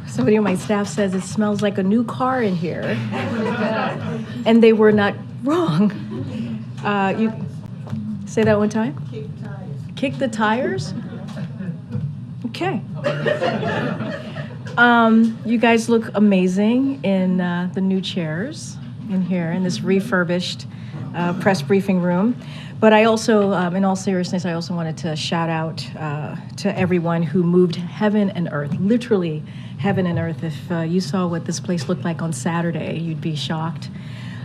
Somebody on my staff says it smells like a new car in here, and they were not wrong. You say that one time? Kick the tires? Okay. You guys look amazing in the new chairs in here in this refurbished press briefing room. But I also, in all seriousness, I also wanted to shout out to everyone who moved heaven and earth, literally heaven and earth. If you saw what this place looked like on Saturday, you'd be shocked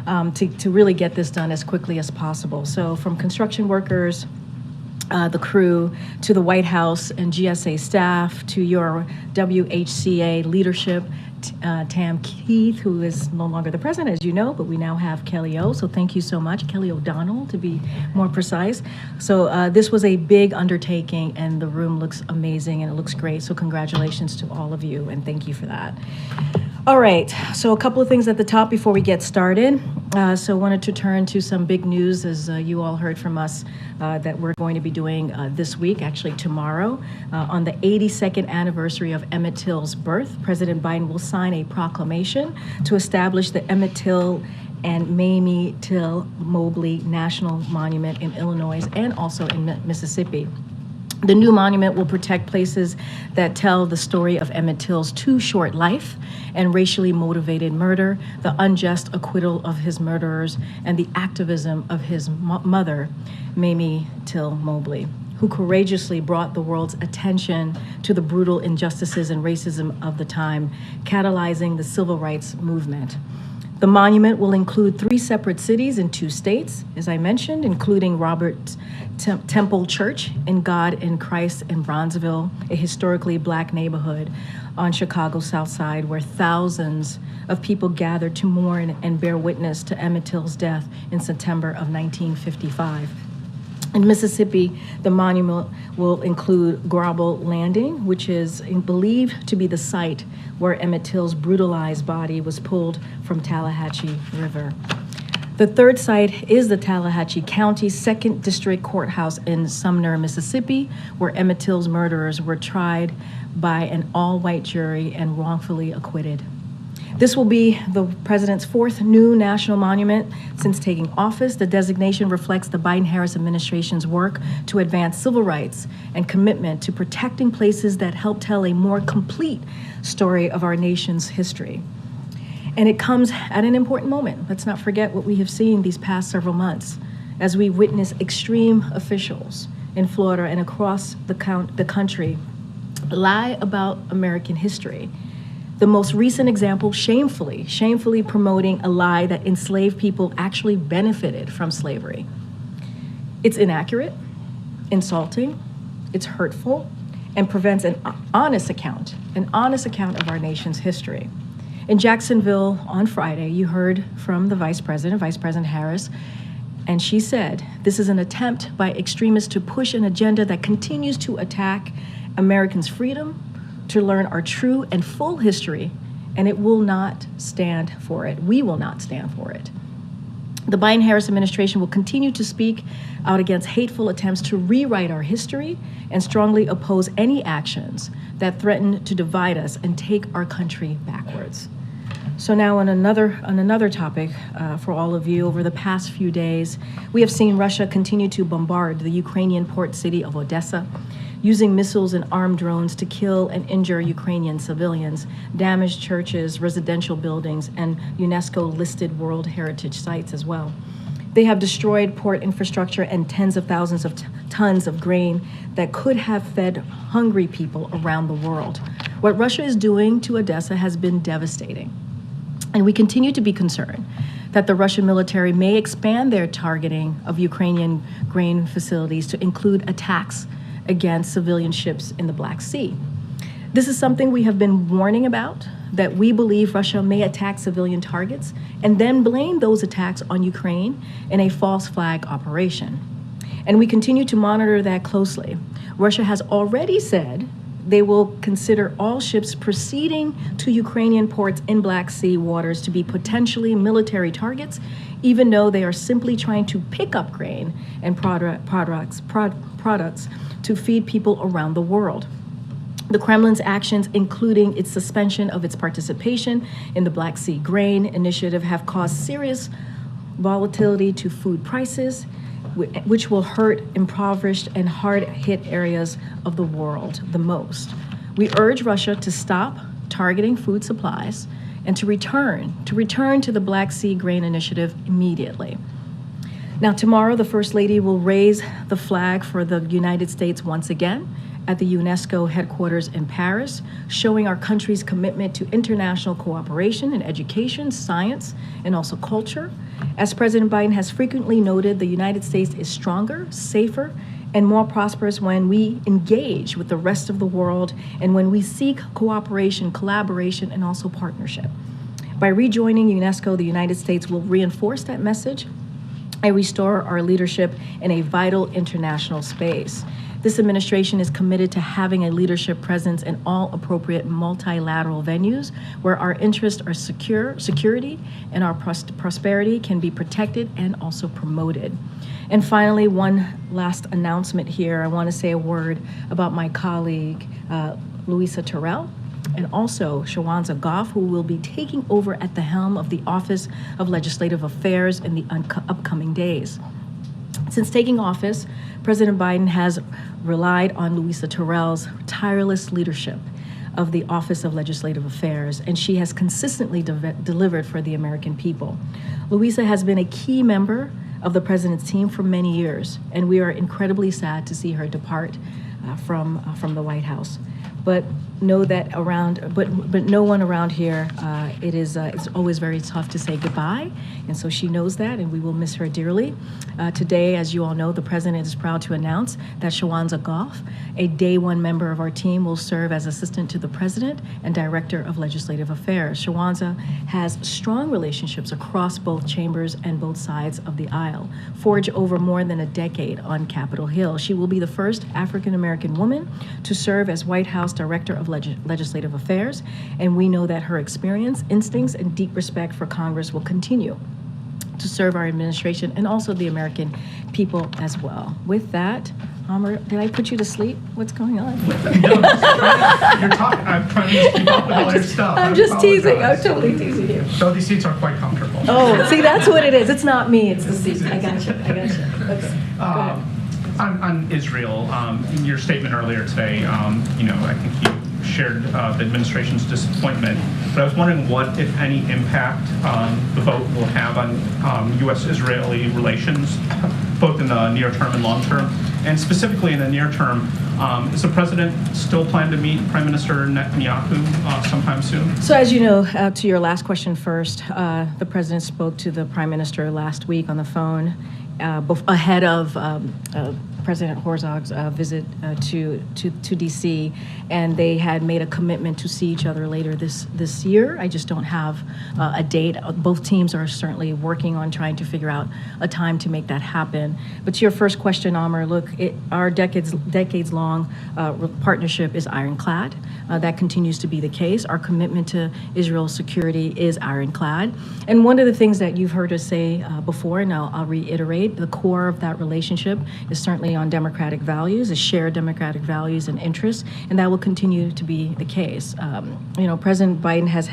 to really get this done as quickly as possible. So from construction workers, the crew, to the White House and GSA staff, to your WHCA leadership, Tam Keith, who is no longer the president, as you know, but we now have Kelly O. So thank you so much, Kelly O'Donnell, to be more precise. So this was a big undertaking, and the room looks amazing and it looks great. So congratulations to all of you, and thank you for that. All right, so a couple of things at the top before we get started. So wanted to turn to some big news, as you all heard from us, that we're going to be doing this week, actually tomorrow. On the 82nd anniversary of Emmett Till's birth, President Biden will sign a proclamation to establish the Emmett Till and Mamie Till Mobley National Monument in Illinois and also in Mississippi. The new monument will protect places that tell the story of Emmett Till's too short life and racially motivated murder, the unjust acquittal of his murderers, and the activism of his mother, Mamie Till Mobley, who courageously brought the world's attention to the brutal injustices and racism of the time, catalyzing the civil rights movement. The monument will include 3 separate cities in 2 states, as I mentioned, including Robert Temple Church in God in Christ in Bronzeville, a historically Black neighborhood on Chicago's South Side, where thousands of people gathered to mourn and bear witness to Emmett Till's death in September of 1955. In Mississippi, the monument will include Grauble Landing, which is believed to be the site where Emmett Till's brutalized body was pulled from Tallahatchie River. The third site is the Tallahatchie County 2nd District Courthouse in Sumner, Mississippi, where Emmett Till's murderers were tried by an all-white jury and wrongfully acquitted. This will be the president's 4th new national monument since taking office. The designation reflects the Biden-Harris administration's work to advance civil rights and commitment to protecting places that help tell a more complete story of our nation's history. And it comes at an important moment. Let's not forget what we have seen these past several months as we witness extreme officials in Florida and across the country lie about American history. The most recent example, shamefully promoting a lie that enslaved people actually benefited from slavery. It's inaccurate, insulting, it's hurtful, and prevents an honest account of our nation's history. In Jacksonville on Friday, you heard from the Vice President Harris, and she said, this is an attempt by extremists to push an agenda that continues to attack Americans' freedom to learn our true and full history, and it will not stand for it. We will not stand for it. The Biden-Harris administration will continue to speak out against hateful attempts to rewrite our history and strongly oppose any actions that threaten to divide us and take our country backwards. So now on another topic for all of you, over the past few days, we have seen Russia continue to bombard the Ukrainian port city of Odessa, using missiles and armed drones to kill and injure Ukrainian civilians, damage churches, residential buildings, and UNESCO-listed World Heritage sites as well. They have destroyed port infrastructure and tens of thousands of tons of grain that could have fed hungry people around the world. What Russia is doing to Odessa has been devastating. And we continue to be concerned that the Russian military may expand their targeting of Ukrainian grain facilities to include attacks against civilian ships in the Black Sea. This is something we have been warning about, that we believe Russia may attack civilian targets and then blame those attacks on Ukraine in a false flag operation. And we continue to monitor that closely. Russia has already said they will consider all ships proceeding to Ukrainian ports in Black Sea waters to be potentially military targets, even though they are simply trying to pick up grain and products to feed people around the world. The Kremlin's actions, including its suspension of its participation in the Black Sea Grain Initiative, have caused serious volatility to food prices, which will hurt impoverished and hard-hit areas of the world the most. We urge Russia to stop targeting food supplies and to return to the Black Sea Grain Initiative immediately. Now, tomorrow, the First Lady will raise the flag for the United States once again at the UNESCO headquarters in Paris, showing our country's commitment to international cooperation in education, science, and also culture. As President Biden has frequently noted, the United States is stronger, safer, and more prosperous when we engage with the rest of the world and when we seek cooperation, collaboration, and also partnership. By rejoining UNESCO, the United States will reinforce that message and restore our leadership in a vital international space. This administration is committed to having a leadership presence in all appropriate multilateral venues where our interests are security and our prosperity can be protected and also promoted. And finally, one last announcement here. I want to say a word about my colleague, Louisa Terrell, and also Shawanza Goff, who will be taking over at the helm of the Office of Legislative Affairs in the upcoming days. Since taking office, President Biden has relied on Louisa Terrell's tireless leadership of the Office of Legislative Affairs, and she has consistently delivered for the American people. Louisa has been a key member of the president's team for many years, and we are incredibly sad to see her depart from the White House. But know that but no one around here, it's always very tough to say goodbye, and so she knows that, and we will miss her dearly. Today, as you all know, the president is proud to announce that Shawanza Goff, a day one member of our team, will serve as assistant to the president and director of legislative affairs. Shawanza has strong relationships across both chambers and both sides of the aisle, forged over more than a decade on Capitol Hill. She will be the first African-American woman to serve as White House Director of Legislative Affairs, and we know that her experience, instincts, and deep respect for Congress will continue to serve our administration and also the American people as well. With that, Amr, did I put you to sleep? What's going on? No, you're talking. I'm trying to just keep up with all your stuff. I'm just teasing. I'm totally teasing you. So these seats are quite comfortable. Oh, see, that's what it is. It's not me. It's the seats. I got you. Okay. Go ahead. On Israel, in your statement earlier today, I think you shared the administration's disappointment, but I was wondering what, if any, impact the vote will have on U.S.-Israeli relations, both in the near term and long term, and specifically in the near term. Is the president still planning to meet Prime Minister Netanyahu sometime soon? So as you know, to your last question first, the president spoke to the Prime Minister last week on the phone ahead of President Herzog's visit to D.C., and they had made a commitment to see each other later this year. I just don't have a date. Both teams are certainly working on trying to figure out a time to make that happen. But to your first question, Amr, look, our decades-long partnership is ironclad. That continues to be the case. Our commitment to Israel's security is ironclad. And one of the things that you've heard us say before, and I'll reiterate, the core of that relationship is certainly on democratic values, is shared democratic values and interests, and that will continue to be the case. President Biden has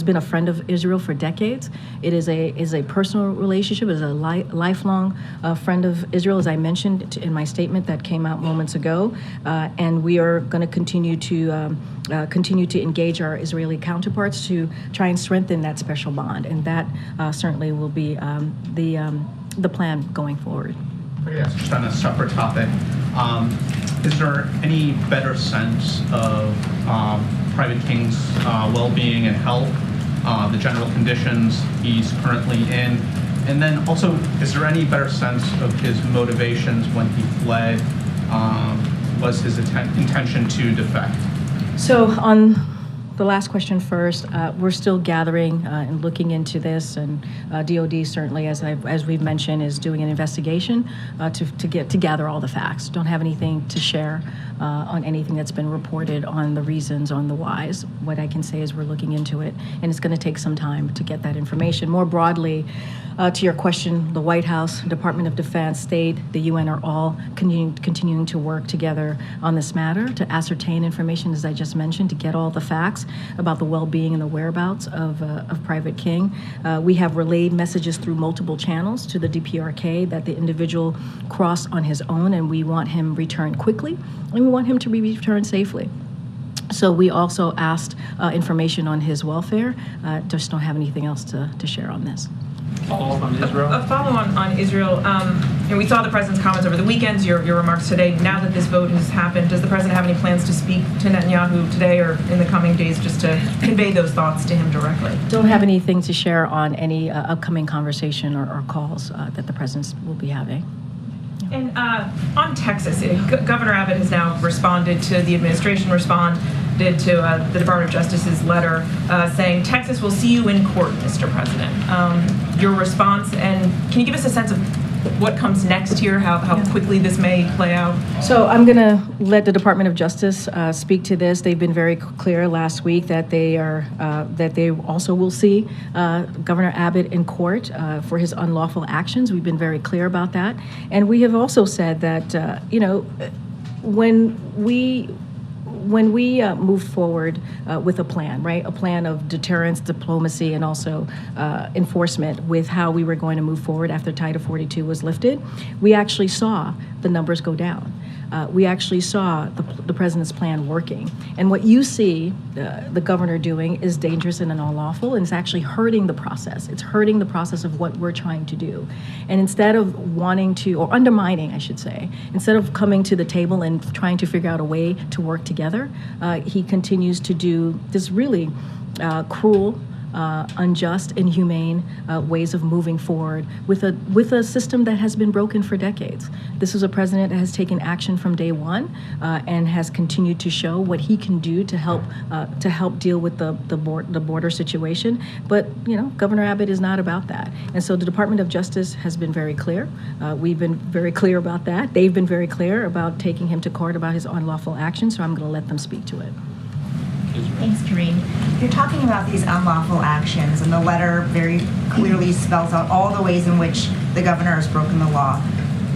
been a friend of Israel for decades. It is a personal relationship, is a lifelong friend of Israel, as I mentioned in my statement that came out moments ago, and we are going to continue to engage our Israeli counterparts to try and strengthen that special bond, and that certainly will be the plan going forward. Yes, just on a separate topic, is there any better sense of Private King's well-being and health, the general conditions he's currently in? And then also, is there any better sense of his motivations when he fled? Was his intention to defect? So on the last question first. We're still gathering and looking into this, and DOD certainly, as we've mentioned, is doing an investigation to gather all the facts. Don't have anything to share on anything that's been reported on the reasons, on the whys. What I can say is we're looking into it, and it's going to take some time to get that information. More broadly, to your question, the White House, Department of Defense, State, the UN are all continuing to work together on this matter to ascertain information, as I just mentioned, to get all the facts about the well-being and the whereabouts of Private King. We have relayed messages through multiple channels to the DPRK that the individual crossed on his own, and we want him returned quickly, and we want him to be returned safely. So we also asked information on his welfare. Just don't have anything else to share on this. Follow-up on Israel? A follow-on on Israel. And we saw the president's comments over the weekends, your remarks today. Now that this vote has happened, does the president have any plans to speak to Netanyahu today or in the coming days just to convey those thoughts to him directly? Don't have anything to share on any upcoming conversation or calls that the president will be having. And on Texas, Governor Abbott has now responded to the administration responded to the Department of Justice's letter saying, Texas will see you in court, Mr. President. Your response, and can you give us a sense of what comes next here, how quickly this may play out? So I'm going to let the Department of Justice speak to this. They've been very clear last week that they also will see Governor Abbott in court for his unlawful actions. We've been very clear about that, and we have also said that when we move forward with a plan, right? A plan of deterrence, diplomacy, and also enforcement with how we were going to move forward after Title 42 was lifted, we actually saw the numbers go down. We actually saw the president's plan working. And what you see the governor doing is dangerous and unlawful, and it's actually hurting the process. It's hurting the process of what we're trying to do. And instead of wanting to, or undermining, I should say, instead of coming to the table and trying to figure out a way to work together, he continues to do this really cruel, unjust, inhumane ways of moving forward with a system that has been broken for decades. This is a president that has taken action from day one and has continued to show what he can do to help deal with the border situation. But Governor Abbott is not about that, and so the Department of Justice has been very clear. We've been very clear about that. They've been very clear about taking him to court about his unlawful actions. So I'm going to let them speak to it. Thanks, Karine. You're talking about these unlawful actions, and the letter very clearly spells out all the ways in which the governor has broken the law.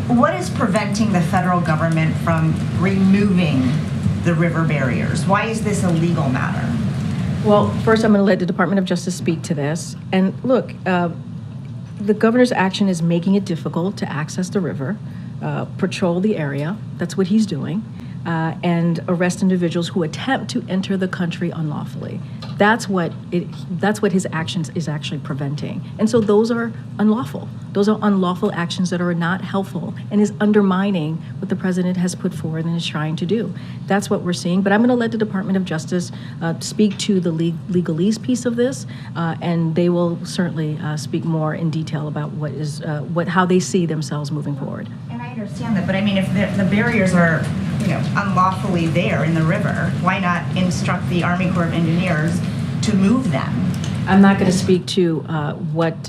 What is preventing the federal government from removing the river barriers? Why is this a legal matter? Well, first I'm going to let the Department of Justice speak to this. And look, the governor's action is making it difficult to access the river, patrol the area. That's what he's doing. And arrest individuals who attempt to enter the country unlawfully. That's what his actions is actually preventing. And so those are unlawful. Those are unlawful actions that are not helpful and is undermining what the president has put forward and is trying to do. That's what we're seeing. But I'm going to let the Department of Justice speak to the legalese piece of this, and they will certainly speak more in detail about how they see themselves moving forward. And I understand that, but I mean, if the barriers are unlawfully there in the river, why not instruct the Army Corps of Engineers to move them? I'm not going to speak to what's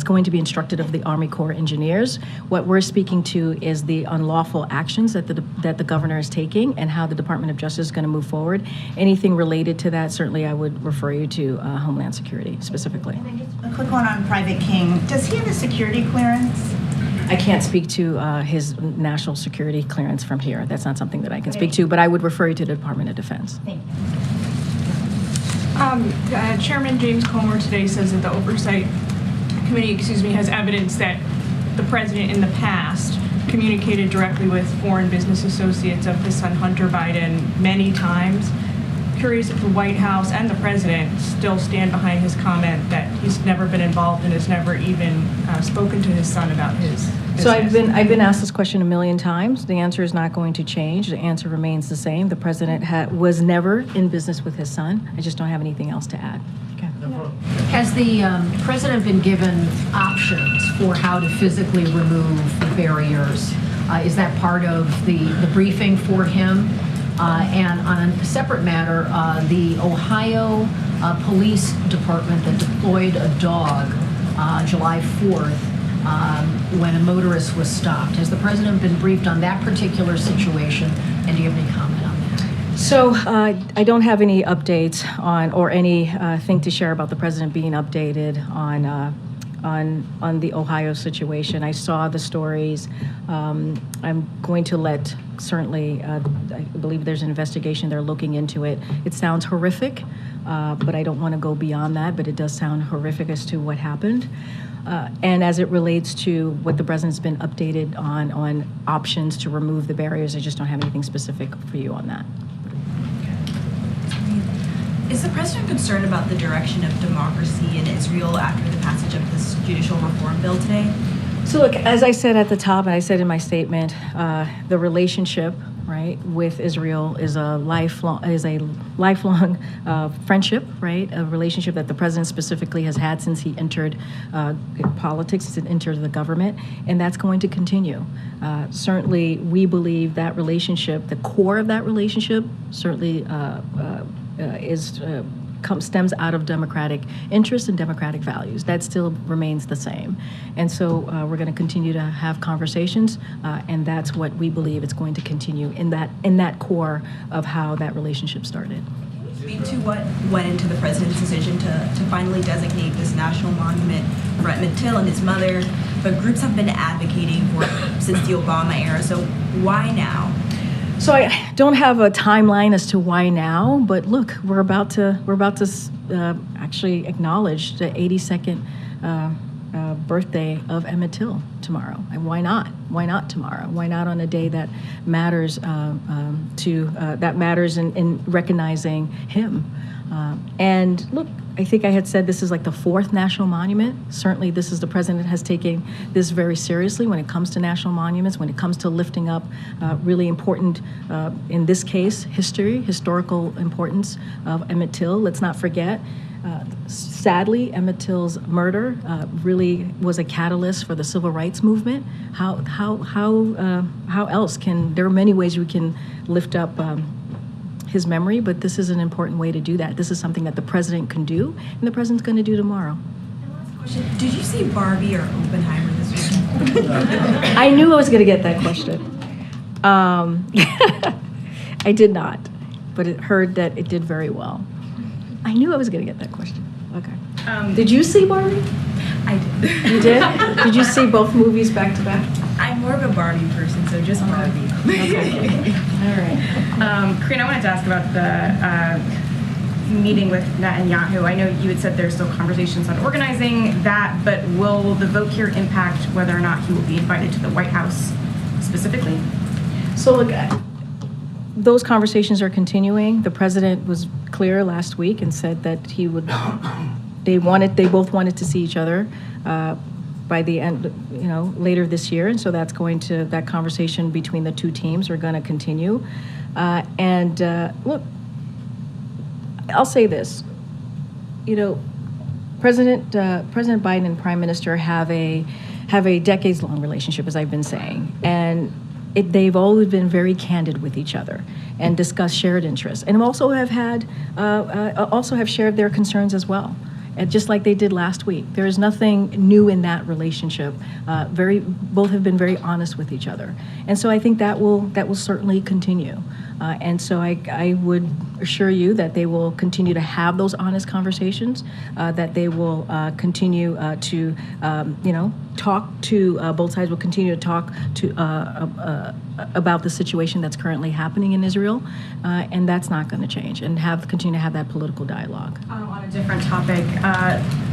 going to be instructed of the Army Corps engineers. What we're speaking to is the unlawful actions that the governor is taking and how the Department of Justice is going to move forward. Anything related to that, certainly I would refer you to Homeland Security specifically. And then just a quick one on Private King. Does he have a security clearance? I can't speak to his national security clearance from here. That's not something that I can speak to, but I would refer you to the Department of Defense. Thank you. Chairman James Comer today says that the Oversight Committee, has evidence that the president in the past communicated directly with foreign business associates of his son Hunter Biden many times. Curious if the White House and the president still stand behind his comment that he's never been involved and has never even spoken to his son about his business. So I've been asked this question a million times. The answer is not going to change. The answer remains the same. The president was never in business with his son. I just don't have anything else to add. Okay. Has the president been given options for how to physically remove the barriers? Is that part of the briefing for him? And on a separate matter, the Ohio Police Department that deployed a dog July 4th when a motorist was stopped. Has the president been briefed on that particular situation, and do you have any comment on that? So I don't have any updates on or anything to share about the president being updated on the Ohio situation. I saw the stories. I'm going to let certainly. I believe there's an investigation. They're looking into it. It sounds horrific, but I don't want to go beyond that. But it does sound horrific as to what happened. And as it relates to what the president's been updated on options to remove the barriers, I just don't have anything specific for you on that. Is the president concerned about the direction of democracy in Israel after the passage of this judicial reform bill today? So look, as I said at the top, and I said in my statement, the relationship, right, with Israel is a lifelong friendship, right, a relationship that the president specifically has had since he entered politics, since he entered the government, and that's going to continue. Certainly, we believe that relationship, the core of that relationship, certainly stems out of democratic interests and democratic values. That still remains the same. And so we're going to continue to have conversations, and that's what we believe it's going to continue in that core of how that relationship started. Can you speak to what went into the president's decision to finally designate this national monument for Emmett Till and his mother, but groups have been advocating for it since the Obama era, so why now? So I don't have a timeline as to why now, but look, we're about to actually acknowledge the 82nd birthday of Emmett Till tomorrow. And why not? Why not tomorrow? Why not on a day that matters in recognizing him? And look, I think I had said this is like the fourth national monument. Certainly the president has taken this very seriously when it comes to national monuments, when it comes to lifting up really important, in this case, historical importance of Emmett Till. Let's not forget, sadly, Emmett Till's murder really was a catalyst for the civil rights movement. How else there are many ways we can lift up his memory, but this is an important way to do that. This is something that the president can do, and the president's going to do tomorrow. And last question, did you see Barbie or Oppenheimer this weekend? I knew I was going to get that question. I did not, but it heard that it did very well. I knew I was going to get that question. Okay. Did you see Barbie? I did. You did? Did you see both movies back to back? I'm more of a Barbie person, so just Barbie. Okay. All right. Karine, I wanted to ask about the meeting with Netanyahu. I know you had said there's still conversations on organizing that, but will the vote here impact whether or not he will be invited to the White House specifically? So look, those conversations are continuing. The president was clear last week and said that they both wanted to see each other by the end, later this year, and so that conversation between the two teams are going to continue. Look, I'll say this, President Biden and Prime Minister have a decades-long relationship, as I've been saying, and they've always been very candid with each other and discussed shared interests, and also have shared their concerns as well. Just like they did last week. There is nothing new in that relationship. Both have been very honest with each other. And so I think that will certainly continue. And so I would assure you that they will continue to have those honest conversations, that they will continue to, talk to, both sides will continue to talk to about the situation that's currently happening in Israel, and that's not going to change, and continue to have that political dialogue. On a different topic,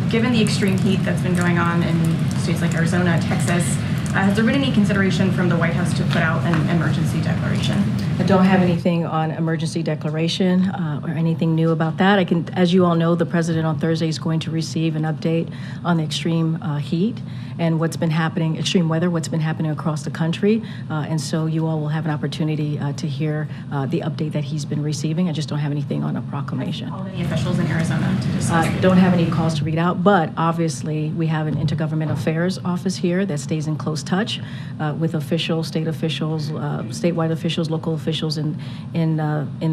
given the extreme heat that's been going on in states like Arizona, Texas, has there been any consideration from the White House to put out an emergency declaration? I don't have anything on emergency declaration or anything new about that. As you all know, the president on Thursday is going to receive an update on the extreme heat and what's been happening, extreme weather, what's been happening across the country. And so you all will have an opportunity to hear the update that he's been receiving. I just don't have anything on a proclamation. Called any officials in Arizona to discuss? Don't have any calls to read out, but obviously we have an intergovernmental affairs office here that stays in close touch with officials, state officials, statewide officials, local officials in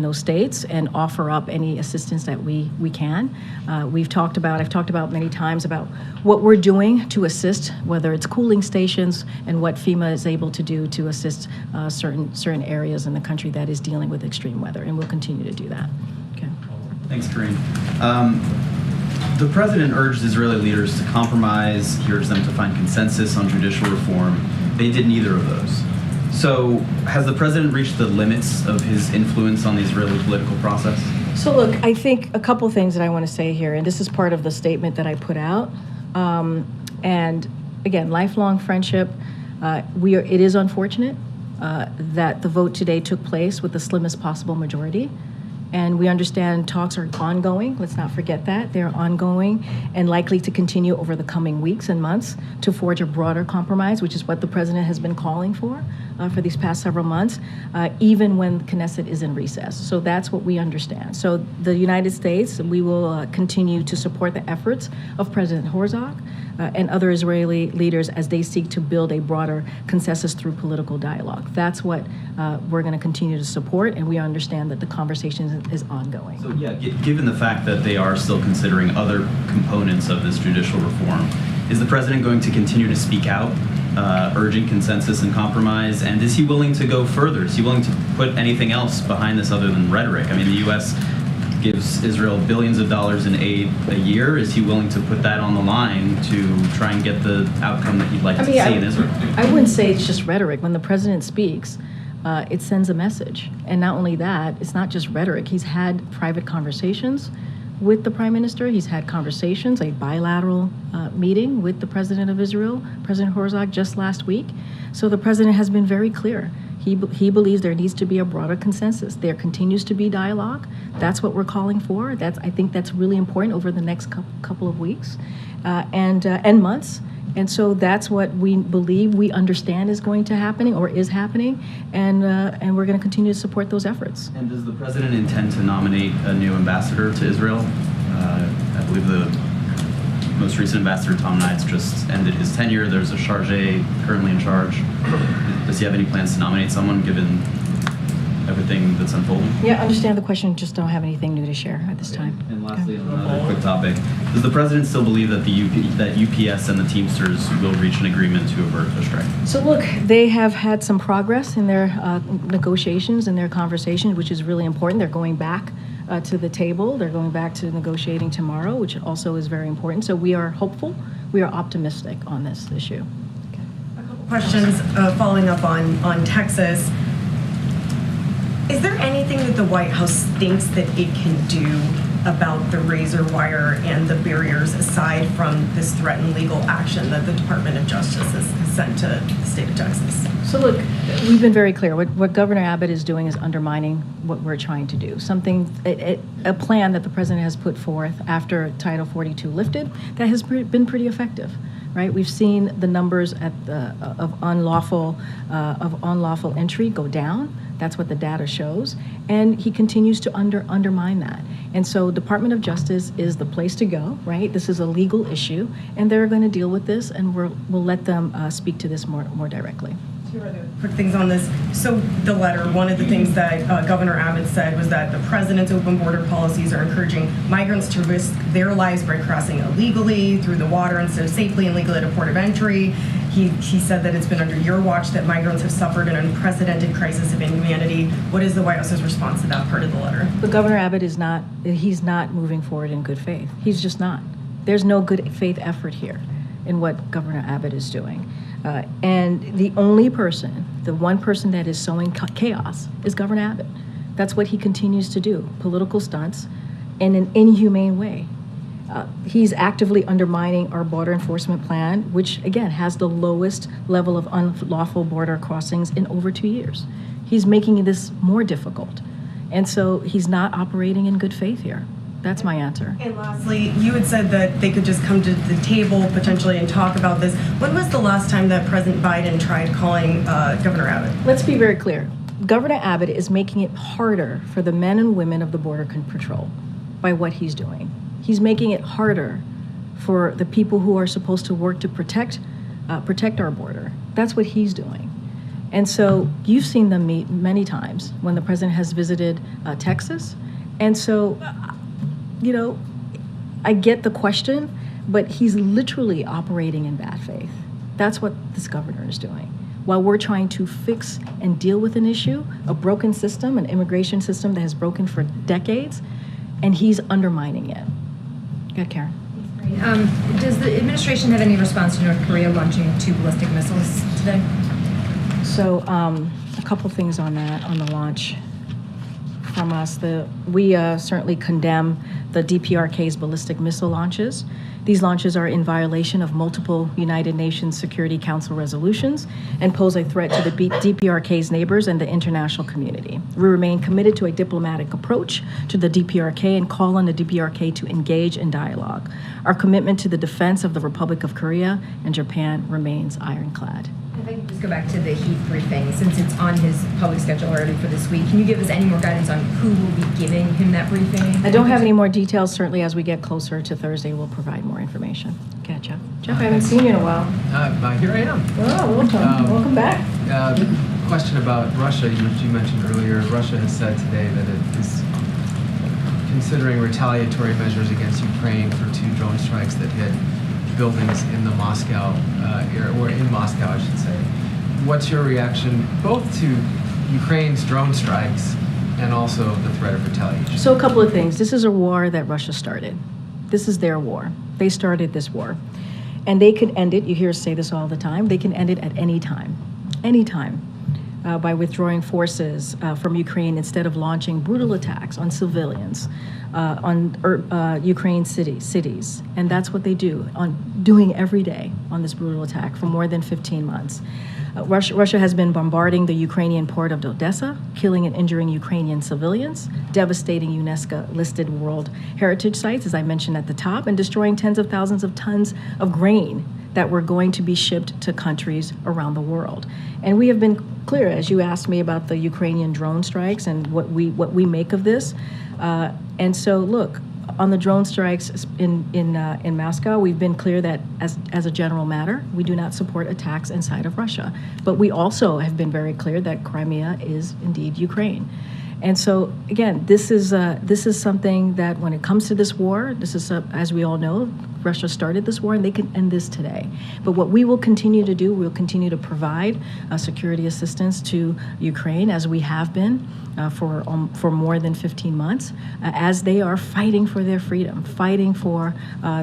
those states, and offer up any assistance that we can. I've talked about many times about what we're doing to assist, whether it's cooling stations and what FEMA is able to do to assist certain areas in the country that is dealing with extreme weather, and we'll continue to do that. Okay. Thanks, Karine. The president urged Israeli leaders to compromise. He urged them to find consensus on judicial reform. They did neither of those. So has the president reached the limits of his influence on the Israeli political process? So look, I think a couple things that I want to say here, and this is part of the statement that I put out. And again, lifelong friendship. It is unfortunate that the vote today took place with the slimmest possible majority. And we understand talks are ongoing. Let's not forget that. They're ongoing and likely to continue over the coming weeks and months to forge a broader compromise, which is what the president has been calling for these past several months, even when Knesset is in recess. So that's what we understand. So the United States, we will continue to support the efforts of President Herzog and other Israeli leaders as they seek to build a broader consensus through political dialogue. That's what we're going to continue to support, and we understand that the conversation is ongoing. So yeah, given the fact that they are still considering other components of this judicial reform, is the president going to continue to speak out, urging consensus and compromise? And is he willing to go further? Is he willing to put anything else behind this other than rhetoric? I mean, the U.S. gives Israel billions of dollars in aid a year. Is he willing to put that on the line to try and get the outcome that he'd like to see in Israel? I wouldn't say it's just rhetoric. When the president speaks, it sends a message. And not only that, it's not just rhetoric. He's had private conversations with the prime minister. He's had conversations, a bilateral meeting with the president of Israel, President Herzog, just last week. So the president has been very clear. He believes there needs to be a broader consensus. There continues to be dialogue. That's what we're calling for. I think that's really important over the next couple of weeks and months. And so that's what we believe, we understand is going to happen or is happening, and we're going to continue to support those efforts. And does the president intend to nominate a new ambassador to Israel? I believe the most recent ambassador, Tom Knights, just ended his tenure. There's a charge currently in charge. Does he have any plans to nominate someone, given everything that's unfolding? Yeah, I understand the question, just don't have anything new to share at this time. And lastly, on another quick topic, does the president still believe that that UPS and the Teamsters will reach an agreement to avert the strike? So look, they have had some progress in their negotiations and their conversations, which is really important. They're going back to the table. They're going back to negotiating tomorrow, which also is very important. So we are hopeful. We are optimistic on this issue. Okay. A couple questions following up on Texas. Is there anything that the White House thinks that it can do about the razor wire and the barriers aside from this threatened legal action that the Department of Justice has sent to the state of Texas? So look, we've been very clear. What Governor Abbott is doing is undermining what we're trying to do. A plan that the president has put forth after Title 42 lifted that has been pretty effective. Right, we've seen the numbers of unlawful entry go down. That's what the data shows, and he continues to undermine that. And so, Department of Justice is the place to go. Right, this is a legal issue, and they're going to deal with this, and we'll let them speak to this more directly. Two other quick things on this. So the letter, one of the things that Governor Abbott said was that the president's open border policies are encouraging migrants to risk their lives by crossing illegally through the water instead of safely and legally at a port of entry. He said that it's been under your watch that migrants have suffered an unprecedented crisis of inhumanity. What is the White House's response to that part of the letter? But Governor Abbott is not moving forward in good faith. He's just not. There's no good faith effort here in what Governor Abbott is doing. And the only person, the one person that is sowing chaos is Governor Abbott. That's what he continues to do, political stunts in an inhumane way. He's actively undermining our border enforcement plan, which again has the lowest level of unlawful border crossings in over 2 years. He's making this more difficult. And so he's not operating in good faith here. That's my answer. And lastly, you had said that they could just come to the table potentially and talk about this. When was the last time that President Biden tried calling Governor Abbott? Let's be very clear. Governor Abbott is making it harder for the men and women of the Border Patrol by what he's doing. He's making it harder for the people who are supposed to work to protect protect our border. That's what he's doing. And so you've seen them meet many times when the president has visited Texas. And so, you know, I get the question, but he's literally operating in bad faith. That's what this governor is doing. While we're trying to fix and deal with an issue, a broken system, an immigration system that has broken for decades, and he's undermining it. Go ahead, Karen. Does the administration have any response to North Korea launching 2 ballistic missiles today? So a couple things on that, on the launch from us. We certainly condemn the DPRK's ballistic missile launches. These launches are in violation of multiple United Nations Security Council resolutions and pose a threat to the DPRK's neighbors and the international community. We remain committed to a diplomatic approach to the DPRK and call on the DPRK to engage in dialogue. Our commitment to the defense of the Republic of Korea and Japan remains ironclad. If I could just go back to the heat briefing, since it's on his public schedule already for this week, can you give us any more guidance on who will be giving him that briefing? I don't have any more details. Certainly, as we get closer to Thursday, we'll provide more information. Okay, Jeff. Jeff, I haven't seen you in a while. Here I am. Oh, welcome. Welcome back. Question about Russia, which you mentioned earlier. Russia has said today that it is considering retaliatory measures against Ukraine for 2 drone strikes that hit buildings in the Moscow area, or in Moscow, I should say. What's your reaction both to Ukraine's drone strikes and also the threat of retaliation? So a couple of things. This is a war that Russia started. This is their war. They started this war. And they could end it, you hear us say this all the time, they can end it at any time, by withdrawing forces from Ukraine instead of launching brutal attacks on civilians, on Ukraine cities. And that's what they do, doing every day on this brutal attack for more than 15 months. Russia has been bombarding the Ukrainian port of Odessa, killing and injuring Ukrainian civilians, devastating UNESCO-listed World Heritage sites, as I mentioned at the top, and destroying tens of thousands of tons of grain that were going to be shipped to countries around the world. And we have been clear, as you asked me about the Ukrainian drone strikes and what we make of this. And so, look, on the drone strikes in Moscow, we've been clear that as a general matter, we do not support attacks inside of Russia. But we also have been very clear that Crimea is indeed Ukraine. And so, again, this is something that when it comes to this war, this is, as we all know, Russia started this war and they can end this today. But what we will continue to do, we'll continue to provide security assistance to Ukraine, as we have been for more than 15 months, as they are fighting for their freedom, fighting for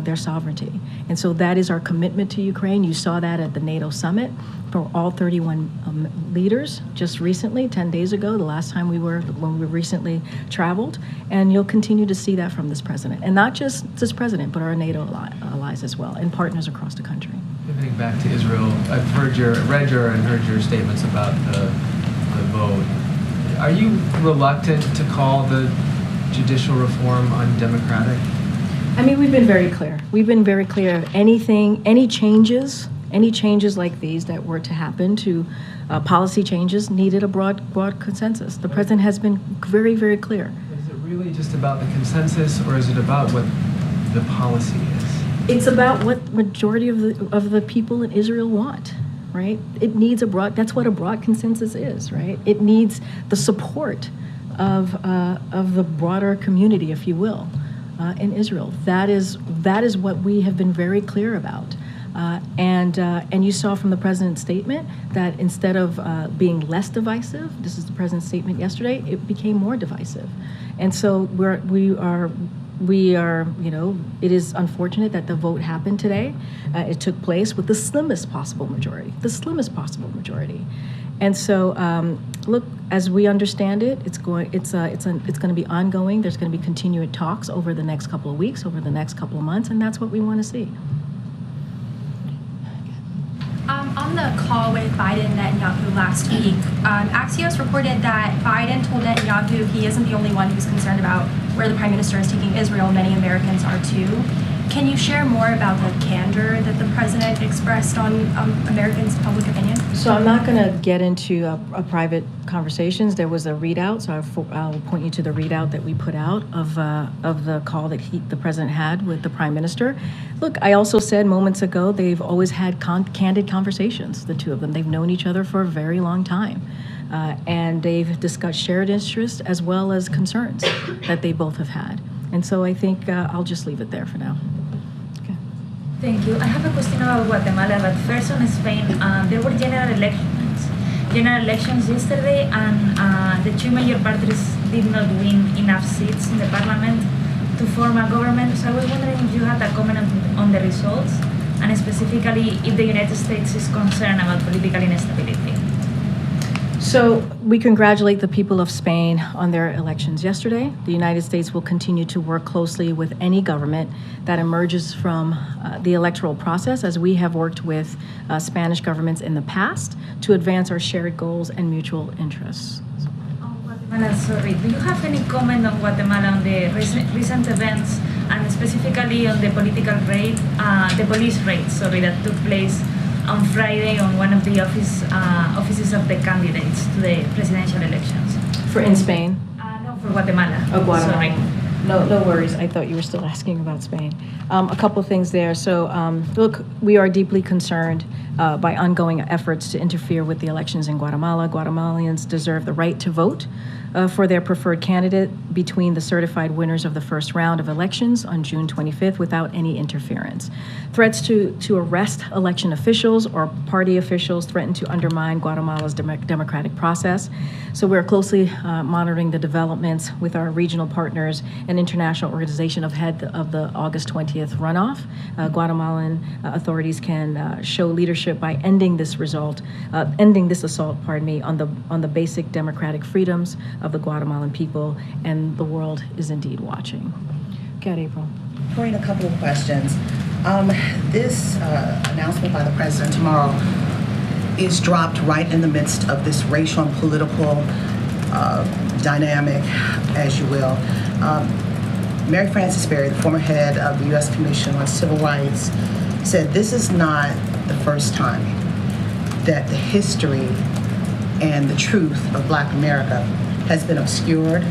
their sovereignty. And so that is our commitment to Ukraine. You saw that at the NATO summit for all 31 leaders just recently, 10 days ago, the last time when we recently traveled. And you'll continue to see that from this president. And not just this president, but our NATO allies as well, and partners across the country. Pivoting back to Israel, I've read your statements about the vote. Are you reluctant to call the judicial reform undemocratic? I mean, we've been very clear. We've been very clear. Any changes like these that were to happen to policy changes needed a broad consensus. The president has been very, very clear. But is it really just about the consensus, or is it about what the policy is? It's about what majority of the people in Israel want, right? It needs that's what a broad consensus is, right? It needs the support of the broader community, if you will, in Israel. That is what we have been very clear about. And you saw from the president's statement that instead of being less divisive, this is the president's statement yesterday, it became more divisive. And so we are, it is unfortunate that the vote happened today. It took place with the slimmest possible majority. And so, look, as we understand it, it's going to be ongoing. There's going to be continued talks over the next couple of weeks, over the next couple of months, and that's what we want to see. On the call with Biden and Netanyahu last week, Axios reported that Biden told Netanyahu he isn't the only one who's concerned about where the prime minister is taking Israel. Many Americans are too. Can you share more about the candor that the president expressed on Americans' public opinion? So I'm not going to get into a private conversations. There was a readout, so I'll point you to the readout that we put out of the call that the president had with the prime minister. Look, I also said moments ago they've always had candid conversations, the two of them. They've known each other for a very long time. And they've discussed shared interests as well as concerns that they both have had. And so I think I'll just leave it there for now. Okay. Thank you. I have a question about Guatemala, but first on Spain. There were general elections yesterday, and the two major parties did not win enough seats in the parliament to form a government. So I was wondering if you had a comment on the results, and specifically if the United States is concerned about political instability. So we congratulate the people of Spain on their elections yesterday. The United States will continue to work closely with any government that emerges from the electoral process, as we have worked with Spanish governments in the past to advance our shared goals and mutual interests. Guatemala, sorry. Do you have any comment on Guatemala on the recent events, and specifically on the police raid, that took place on Friday on one of the offices of the candidates to the presidential elections? In Spain? No, for Guatemala. Oh, Guatemala. Sorry. No worries. I thought you were still asking about Spain. A couple of things there. So, look, we are deeply concerned by ongoing efforts to interfere with the elections in Guatemala. Guatemalans deserve the right to vote for their preferred candidate between the certified winners of the first round of elections on June 25th without any interference. Threats to arrest election officials or party officials threaten to undermine Guatemala's democratic process. So we're closely monitoring the developments with our regional partners and international organization ahead of the August 20th runoff. Guatemalan authorities can show leadership by ending this assault, on the basic democratic freedoms of the Guatemalan people, and the world is indeed watching. Go ahead, April. Point a couple of questions. This announcement by the president tomorrow is dropped right in the midst of this racial and political dynamic, as you will. Mary Frances Ferry, the former head of the U.S. Commission on Civil Rights, said this is not the first time that the history and the truth of Black America has been obscured,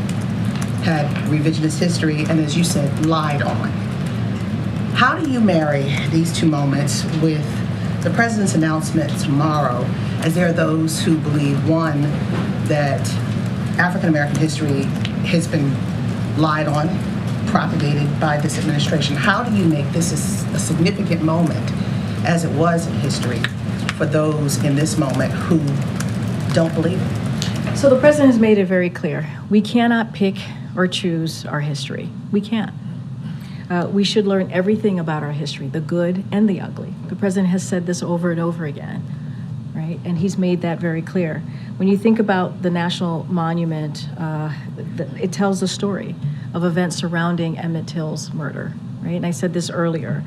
had revisionist history, and as you said, lied on. How do you marry these two moments with the president's announcement tomorrow, as there are those who believe, one, that African American history has been lied on, propagated by this administration? How do you make this a significant moment, as it was in history, for those in this moment who don't believe it? So the president has made it very clear. We cannot pick or choose our history. We can't. We should learn everything about our history, the good and the ugly. The president has said this over and over again, right? And he's made that very clear. When you think about the National Monument, it tells the story of events surrounding Emmett Till's murder, right? And I said this earlier.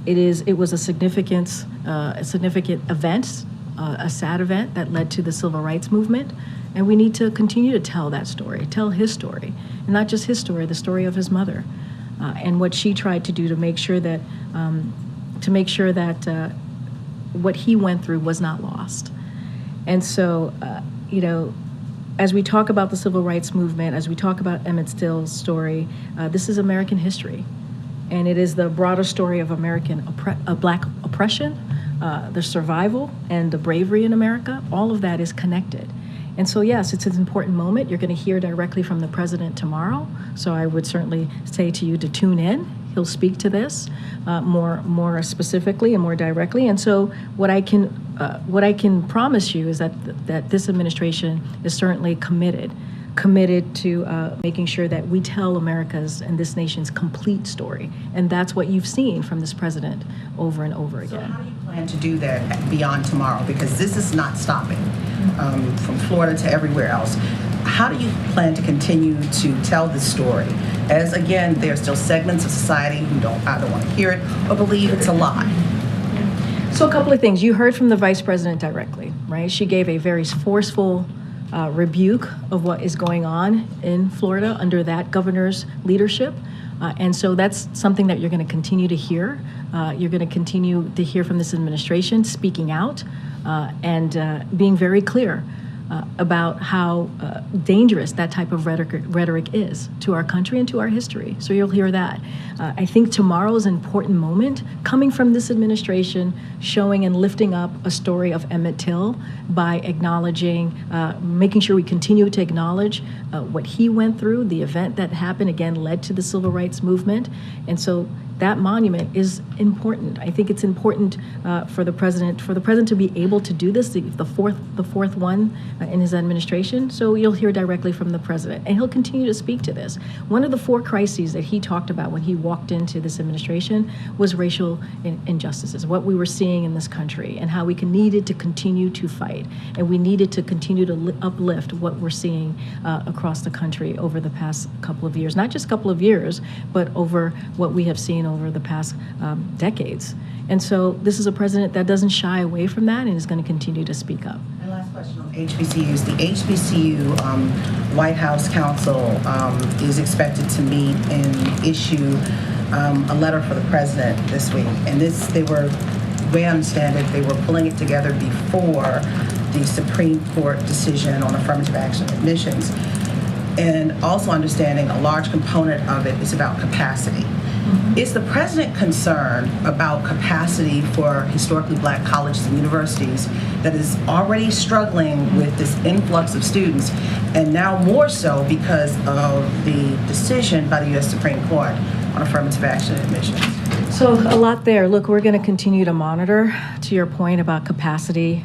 It was a significant event, a sad event that led to the civil rights movement. And we need to continue to tell that story, tell his story, and not just his story, the story of his mother, and what she tried to do to make sure that what he went through was not lost. And so, as we talk about the civil rights movement, as we talk about Emmett Till's story, this is American history, and it is the broader story of Black oppression, the survival and the bravery in America. All of that is connected. And so, yes, it's an important moment. You're going to hear directly from the president tomorrow. So I would certainly say to you to tune in. He'll speak to this more specifically and more directly. And so what I can promise you is that this administration is certainly committed to making sure that we tell America's and this nation's complete story. And that's what you've seen from this president over and over again. So how do you plan to do that beyond tomorrow? Because this is not stopping from Florida to everywhere else. How do you plan to continue to tell this story? As again, there are still segments of society who either want to hear it or believe it's a lie. So a couple of things. You heard from the vice president directly, right? She gave a very forceful rebuke of what is going on in Florida under that governor's leadership. And so that's something that you're going to continue to hear. You're going to continue to hear from this administration speaking out and being very clear about how dangerous that type of rhetoric is to our country and to our history. So you'll hear that. I think tomorrow is an important moment coming from this administration, showing and lifting up a story of Emmett Till by acknowledging, making sure we continue to acknowledge what he went through. The event that happened, again, led to the civil rights movement. And so that monument is important. I think it's important for the president to be able to do this, the fourth one in his administration. So you'll hear directly from the president, and he'll continue to speak to this. One of the 4 crises that he talked about when he walked into this administration was racial injustices, what we were seeing in this country, and how we needed to continue to fight, and we needed to continue to uplift what we're seeing across the country over the past couple of years, not just a couple of years, but over what we have seen over the past decades. And so this is a president that doesn't shy away from that and is going to continue to speak up. And last question on HBCUs. The HBCU White House Council is expected to meet and issue a letter for the president this week. And the way I understand it, they were pulling it together before the Supreme Court decision on affirmative action admissions. And also understanding a large component of it is about capacity. Is the president concerned about capacity for historically black colleges and universities that is already struggling with this influx of students, and now more so because of the decision by the U.S. Supreme Court on affirmative action admissions? So a lot there. Look, we're going to continue to monitor, to your point about capacity.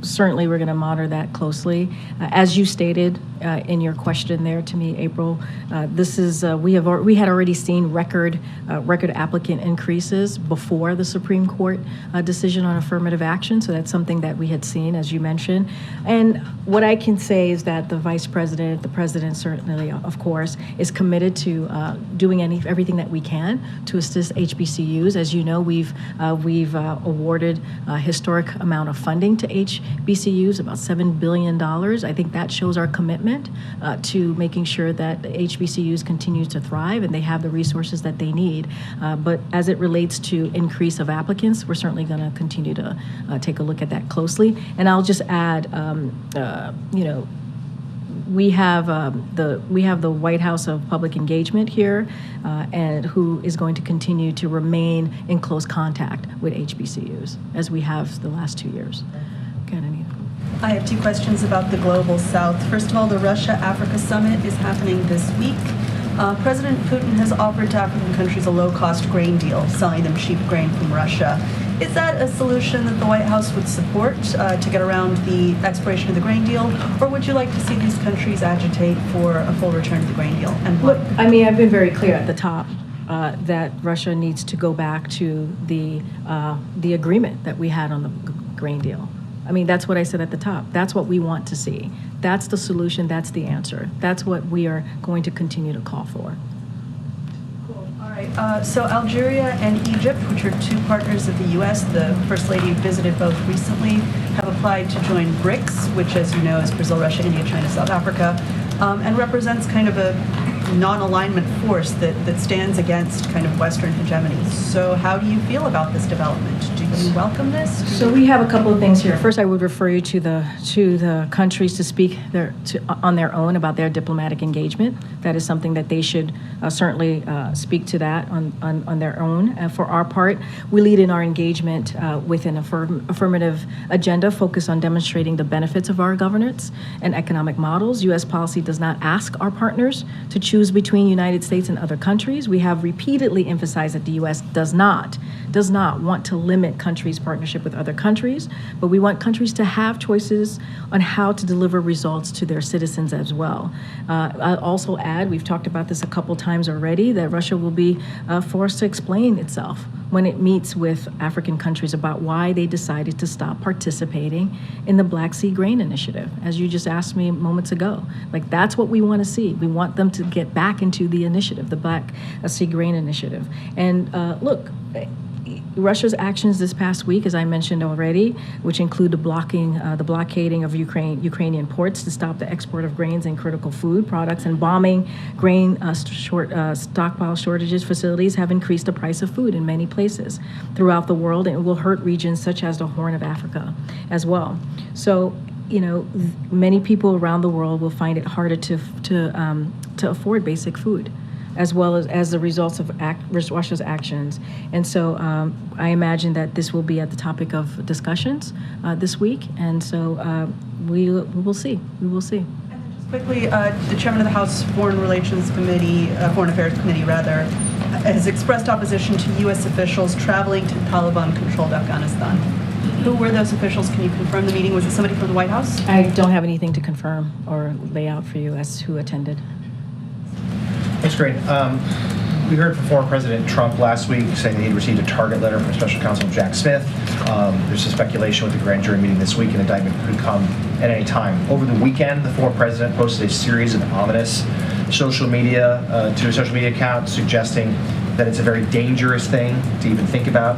Certainly, we're going to monitor that closely. As you stated in your question there to me, April, this is we had already seen record applicant increases before the Supreme Court decision on affirmative action. So that's something that we had seen, as you mentioned. And what I can say is that the vice president, the president certainly, of course, is committed to doing everything that we can to assist HBCUs. As you know, we've awarded a historic amount of funding to HBCUs, about $7 billion. I think that shows our commitment to making sure that the HBCUs continue to thrive and they have the resources that they need. But as it relates to increase of applicants, we're certainly going to continue to take a look at that closely. And I'll just add, we have the White House of Public Engagement here, and who is going to continue to remain in close contact with HBCUs as we have the last 2 years. Go ahead, Anita. I have 2 questions about the Global South. First of all, the Russia-Africa Summit is happening this week. President Putin has offered to African countries a low-cost grain deal, selling them cheap grain from Russia. Is that a solution that the White House would support to get around the expiration of the grain deal, or would you like to see these countries agitate for a full return to the grain deal? And look, I mean, I've been very clear at the top that Russia needs to go back to the agreement that we had on the grain deal. I mean, that's what I said at the top. That's what we want to see. That's the solution. That's the answer. That's what we are going to continue to call for. Cool. All right. So Algeria and Egypt, which are 2 partners of the U.S., the First Lady visited both recently, have applied to join BRICs, which, as you know, is Brazil, Russia, India, China, South Africa, and represents kind of a non-alignment force that stands against kind of Western hegemony. So how do you feel about this development? Do you welcome this? So we have a couple of things here. First, I would refer you to the countries to speak on their own about their diplomatic engagement. That is something that they should certainly speak to that on their own. For our part, we lead in our engagement with an affirmative agenda focused on demonstrating the benefits of our governance and economic models. U.S. policy does not ask our partners to choose between the United States and other countries. We have repeatedly emphasized that the U.S. does not want to limit countries' partnership with other countries, but we want countries to have choices on how to deliver results to their citizens as well. I'll also add, we've talked about this a couple times already, that Russia will be forced to explain itself when it meets with African countries about why they decided to stop participating in the Black Sea Grain Initiative, as you just asked me moments ago. Like, that's what we want to see. We want them to get back into the initiative, the Black Sea Grain Initiative. And look, Russia's actions this past week, as I mentioned already, which include the blockading of Ukrainian ports to stop the export of grains and critical food products, and bombing grain stockpile shortages facilities, have increased the price of food in many places throughout the world, and it will hurt regions such as the Horn of Africa as well. So, many people around the world will find it harder to afford basic food, as well as the results of Russia's actions. And so I imagine that this will be at the topic of discussions this week. And so we will see. We will see. Quickly, the chairman of the House Foreign Relations Committee, Foreign Affairs Committee rather, has expressed opposition to U.S. officials traveling to Taliban-controlled Afghanistan. Who were those officials? Can you confirm the meeting? Was it somebody from the White House? I don't have anything to confirm or lay out for you as who attended. That's great. We heard from former President Trump last week saying that he'd received a target letter from Special Counsel Jack Smith. There's a speculation with the grand jury meeting this week, an indictment could come at any time. Over the weekend, the former president posted a series of ominous social media to a social media account suggesting that it's a very dangerous thing to even think about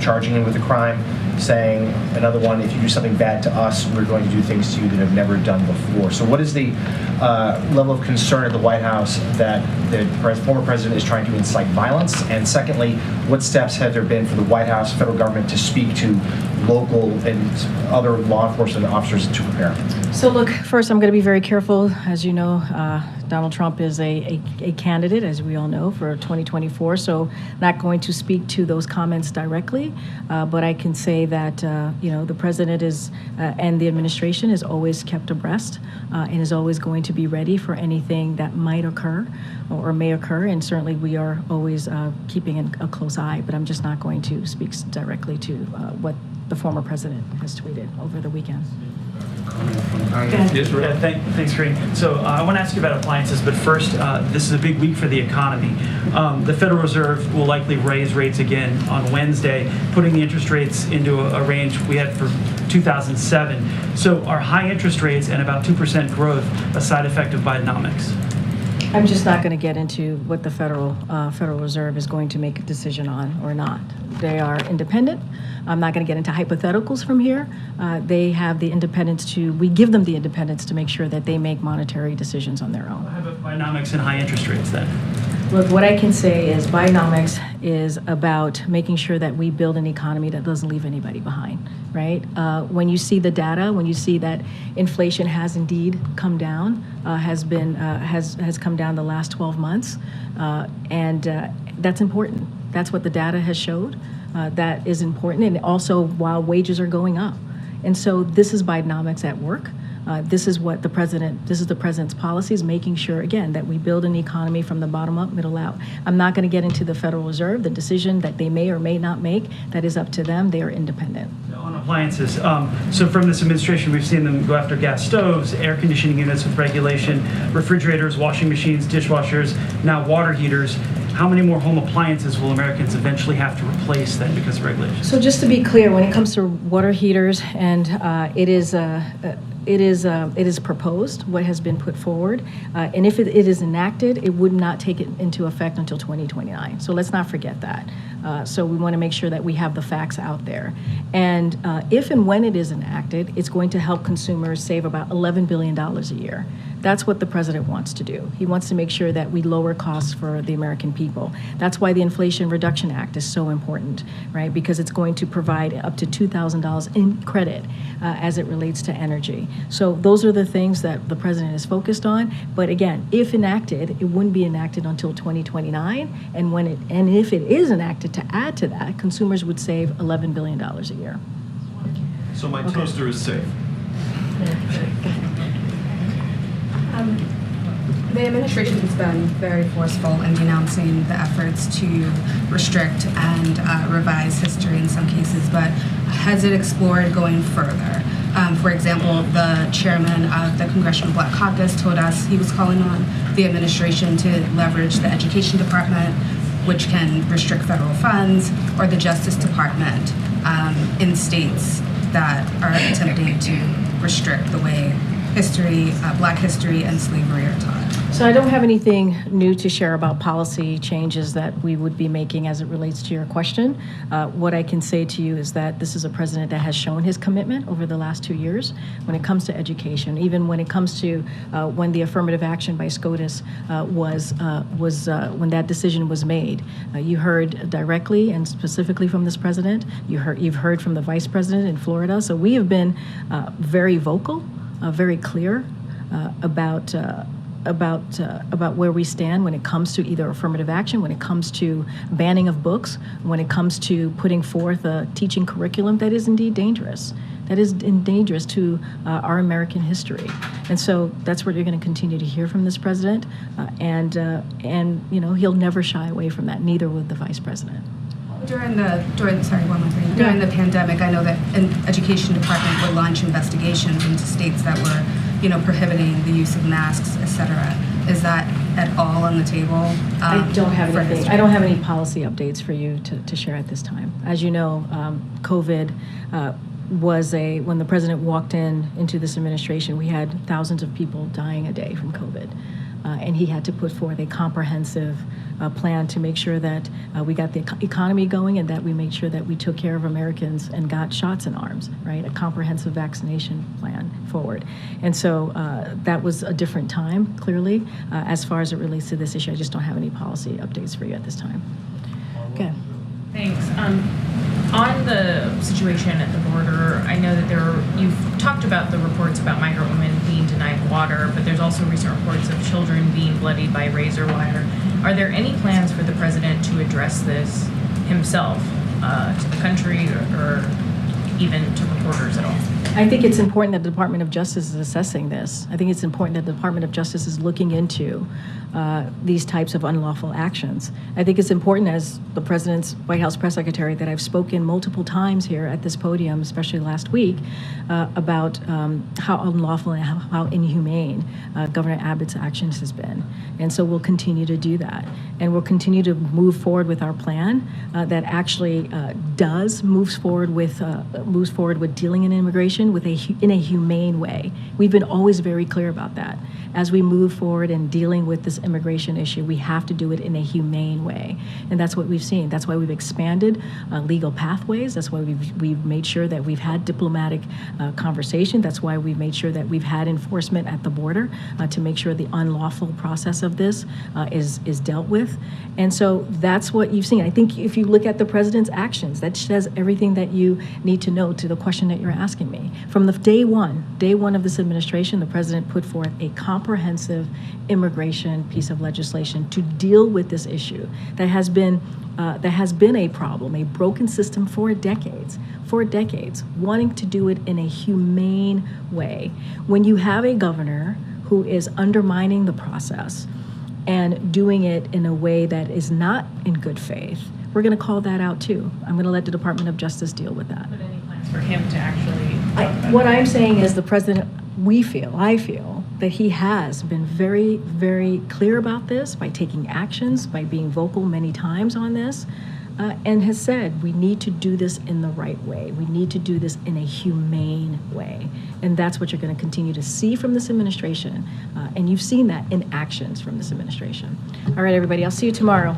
charging him with a crime, saying another one, if you do something bad to us, we're going to do things to you that have never done before. So what is the level of concern at the White House that the former president is trying to incite violence? And secondly, what steps have there been for the White House, federal government, to speak to local and other law enforcement officers to prepare? So look, first I'm going to be very careful. As you know, Donald Trump is a candidate, as we all know, for 2024, so not going to speak to those comments directly, but I can say that the president is and the administration is always kept abreast and is always going to be ready for anything that might occur or may occur, and certainly we are always keeping a close eye, but I'm just not going to speak directly to what the former president has tweeted over the weekend. Thanks, Green. So I want to ask you about appliances, but first, this is a big week for the economy. The Federal Reserve will likely raise rates again on Wednesday, putting the interest rates into a range we had for 2007. So are high interest rates and about 2% growth a side effect of Bidenomics? I'm just not going to get into what the Federal Reserve is going to make a decision on or not. They are independent. I'm not going to get into hypotheticals from here. They have the independence we give them the independence to make sure that they make monetary decisions on their own. How about Bidenomics and high interest rates then? Look, what I can say is Bidenomics is about making sure that we build an economy that doesn't leave anybody behind, right? When you see the data, when you see that inflation has indeed come down, has come down the last 12 months, and that's important. That's what the data has showed. That is important, and also while wages are going up. And so this is Bidenomics at work. This is the president's policies, making sure, again, that we build an economy from the bottom up, middle out. I'm not going to get into the Federal Reserve, the decision that they may or may not make. That is up to them. They are independent. On appliances, so from this administration, we've seen them go after gas stoves, air conditioning units with regulation, refrigerators, washing machines, dishwashers, now water heaters. How many more home appliances will Americans eventually have to replace then because of regulations? So just to be clear, when it comes to water heaters, and it is proposed, what has been put forward, and if it is enacted, it would not take it into effect until 2029. So let's not forget that. So we want to make sure that we have the facts out there. And if and when it is enacted, it's going to help consumers save about $11 billion a year. That's what the president wants to do. He wants to make sure that we lower costs for the American people. That's why the Inflation Reduction Act is so important, right? Because it's going to provide up to $2,000 in credit as it relates to energy. So those are the things that the president is focused on. But again, if enacted, it wouldn't be enacted until 2029. And if it is enacted, to add to that, consumers would save $11 billion a year. So my toaster is safe. The administration has been very forceful in denouncing the efforts to restrict and revise history in some cases, but has it explored going further? For example, the chairman of the Congressional Black Caucus told us he was calling on the administration to leverage the Education Department, which can restrict federal funds, or the Justice Department in states that are attempting to restrict the way history, Black history and slavery are taught. So I don't have anything new to share about policy changes that we would be making as it relates to your question. What I can say to you is that this is a president that has shown his commitment over the last 2 years when it comes to education, even when it comes to when the affirmative action by SCOTUS when that decision was made. You heard directly and specifically from this president. You've heard from the vice president in Florida. So we have been very vocal, very clear about where we stand when it comes to either affirmative action, when it comes to banning of books, when it comes to putting forth a teaching curriculum that is indeed dangerous. That is dangerous to our American history. And so that's what you're going to continue to hear from this president. And you know, he'll never shy away from that, neither will the vice president. During the pandemic, I know that an education department would launch investigations into states that were, you know, prohibiting the use of masks, etc. Is that at all on the table? I don't have anything. I don't have any policy updates for you to share at this time. As you know, COVID was when the president walked into this administration, we had thousands of people dying a day from COVID. And he had to put forth a comprehensive plan to make sure that we got the economy going and that we made sure that we took care of Americans and got shots in arms, right? A comprehensive vaccination plan forward. And so that was a different time, clearly. As far as it relates to this issue, I just don't have any policy updates for you at this time. Okay. Thanks. On the situation at the border, I know that you've talked about the reports about migrant women being denied water, but there's also recent reports of children being bloodied by razor wire. Are there any plans for the president to address this himself to the country or even to reporters at all? I think it's important that the Department of Justice is assessing this. I think it's important that the Department of Justice is looking into these types of unlawful actions. I think it's important, as the President's White House press secretary, that I've spoken multiple times here at this podium, especially last week, about how unlawful and how inhumane Governor Abbott's actions has been. And so we'll continue to do that. And we'll continue to move forward with our plan that actually moves forward with dealing in immigration in a humane way. We've been always very clear about that. As we move forward in dealing with this immigration issue, we have to do it in a humane way. And that's what we've seen. That's why we've expanded legal pathways. That's why we've made sure that we've had diplomatic conversation. That's why we've made sure that we've had enforcement at the border to make sure the unlawful process of this is dealt with. And so that's what you've seen. I think if you look at the president's actions, that says everything that you need to know to the question that you're asking me. From the day one of this administration, the president put forth a comprehensive immigration piece of legislation to deal with this issue that has been a problem, a broken system for decades, wanting to do it in a humane way. When you have a governor who is undermining the process and doing it in a way that is not in good faith, we're going to call that out too. I'm going to let the Department of Justice deal with that. But any plans for him to actually? What I'm saying is the president, I feel that he has been very, very clear about this by taking actions, by being vocal many times on this, and has said we need to do this in the right way. We need to do this in a humane way. And that's what you're going to continue to see from this administration. And you've seen that in actions from this administration. All right, everybody, I'll see you tomorrow.